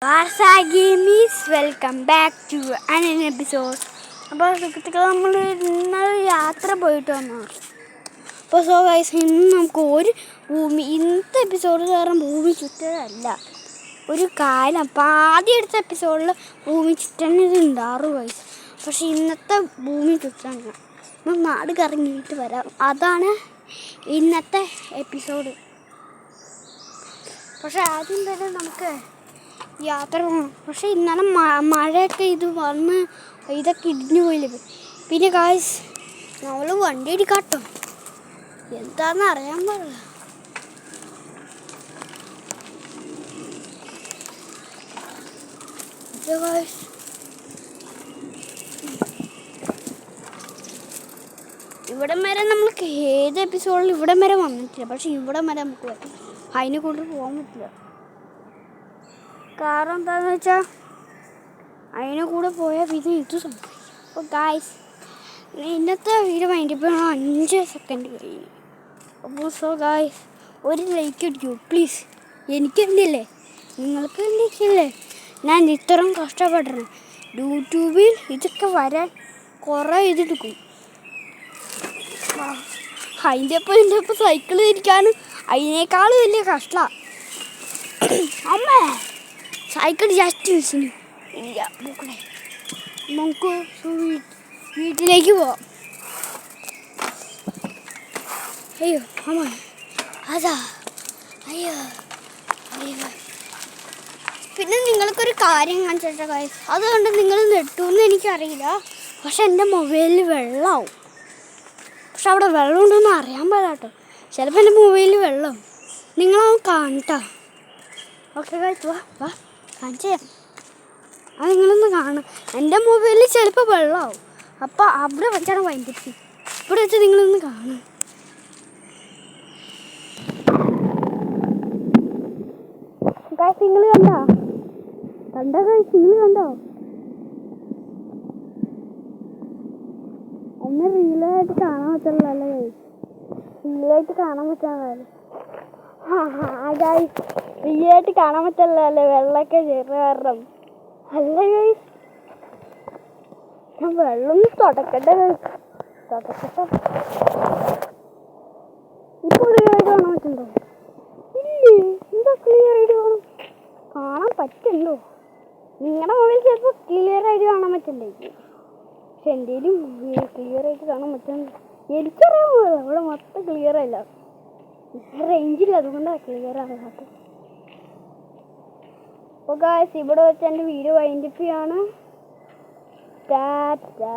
Barsa Gamies, welcome back to another episode. അപ്പോൾ സുഹൃത്തുക്കൾ നമ്മൾ ഇന്നൊരു യാത്ര പോയിട്ട് വന്നു. അപ്പോൾ സോ ഗൈസ് ഇന്ന് നമുക്ക് ഒരു ഇന്നത്തെ എപ്പിസോഡ് കാരണം ഭൂമി ചുറ്റലല്ല ഒരു കാലം. അപ്പോൾ ആദ്യം എടുത്ത എപ്പിസോഡിൽ ഭൂമി ചുറ്റണത് ഉണ്ടാറ് ഗൈസ്. പക്ഷെ ഇന്നത്തെ ഭൂമി ചുറ്റാണ് നമ്മൾ നാട് കറങ്ങിയിട്ട് വരാം. അതാണ് ഇന്നത്തെ എപ്പിസോഡ്. പക്ഷെ ആദ്യം തന്നെ നമുക്ക് യാത്ര പോകണം. പക്ഷെ ഇന്നലെ മഴയൊക്കെ ഇത് വന്ന് ഇതൊക്കെ ഇടിഞ്ഞു പോയില്ലേ. പിന്നെ ഗായ്സ് നമ്മൾ വണ്ടി ഇടിക്കാട്ടോ, എന്താന്ന് അറിയാൻ പാടില്ല. ഇവിടം വരെ നമ്മൾക്ക് ഏത് എപ്പിസോഡിൽ ഇവിടം വരെ വന്നിട്ടില്ല. പക്ഷെ ഇവിടം വരെ നമുക്ക് വരും. അതിനെ കൊണ്ട് പോകാൻ പറ്റില്ല. കാരണം എന്താണെന്ന് വെച്ചാൽ അതിനെ കൂടെ പോയാൽ പിന്നെ ഇത് സംഭവിക്കും. അപ്പോൾ ഗായ്സ് ഇന്നത്തെ വീഡിയോ വേണ്ടിയപ്പോൾ 5 സെക്കൻഡ് കഴിഞ്ഞു. അപ്പോൾ സോ ഗായ്സ് ഒരു ലൈക്ക് അടിക്കൂ പ്ലീസ്. എനിക്ക് വേണ്ടിയല്ലേ, നിങ്ങൾക്ക് വേണ്ടിയില്ലേ ഞാൻ ഇത്രയും കഷ്ടപ്പെടണം. യൂട്യൂബിൽ ഇതൊക്കെ വരാൻ കുറേ ഇതെടുക്കും. അതിൻ്റെ ഒപ്പം സൈക്കിൾ ഇരിക്കാനും അതിനേക്കാളും വലിയ കഷ്ടമാണ്. അമ്മേ സൈക്കിൾ ജസ്റ്റ് മിസ്സിന് ഇല്ല. നമുക്ക് വീട്ടിലേക്ക് പോവാം. അയ്യോ അമ്മ അതാ അയ്യോ അയ്യോ. പിന്നെ നിങ്ങൾക്കൊരു കാര്യം കാണിച്ചിട്ട് ഗൈസ്, അതുകൊണ്ട് നിങ്ങൾ നെട്ടുമെന്ന് എനിക്കറിയില്ല. പക്ഷെ എൻ്റെ മൊബൈലിൽ വെള്ളമാവും. പക്ഷെ അവിടെ വെള്ളം ഉണ്ടെന്ന് അറിയാൻ പാടാട്ടോ. ചിലപ്പോൾ എൻ്റെ മൊബൈലിൽ വെള്ളം നിങ്ങളത് കാണട്ടോ. ഓക്കെ ഗൈസ് വാ കാണിച്ചു തരാം. അത് നിങ്ങളൊന്ന് കാണും. എൻ്റെ മൊബൈലിൽ ചിലപ്പോൾ വെള്ളമാവും. അപ്പോൾ അവിടെ വെച്ചാണ് വൈകിട്ട് ഇവിടെ വെച്ച് നിങ്ങളൊന്ന് കാണും. ഗൈസ് നിങ്ങൾ കണ്ടോ ഗൈസ് നിങ്ങൾ കണ്ടോ? എന്നെ റീലായിട്ട് കാണാൻ പറ്റില്ലല്ലോ ഗൈസ്. റീലായിട്ട് കാണാൻ പറ്റാന്നല്ലേ. ഗൈസ് റീലായിട്ട് കാണാൻ പറ്റില്ലല്ലേ, വെള്ളമൊക്കെ ചേർന്ന് കാരണം. അല്ല ഗൈസ് ഞാൻ വെള്ളം തുടക്കട്ടെ ഗൈസ്, തുടക്കട്ടെ. ഇപ്പോൾ ക്ലിയറായിട്ട് കാണാൻ പറ്റുന്നുണ്ടോ? ഇല്ലേ, എന്താ ക്ലിയറായിട്ട് കാണാൻ പറ്റുള്ളൂ. നിങ്ങളുടെ മൊബൈൽ ചിലപ്പോൾ ക്ലിയറായിട്ട് കാണാൻ പറ്റില്ലായിരിക്കും. പക്ഷെ എൻ്റെയിലും ക്ലിയറായിട്ട് കാണാൻ പറ്റുന്നു. എനിക്കറിയാൻ പോലും അവിടെ മൊത്തം ക്ലിയറല്ല, റേഞ്ചില്ല, അതുകൊണ്ടാണ് ക്ലിയർ ആകാത്തത്. അപ്പോൾ ഗായ്സ് ഇവിടെ വെച്ച് എൻ്റെ വീഡിയോ വൈൻഡപ്പ് ചെയ്യാണ്. ടാറ്റാ.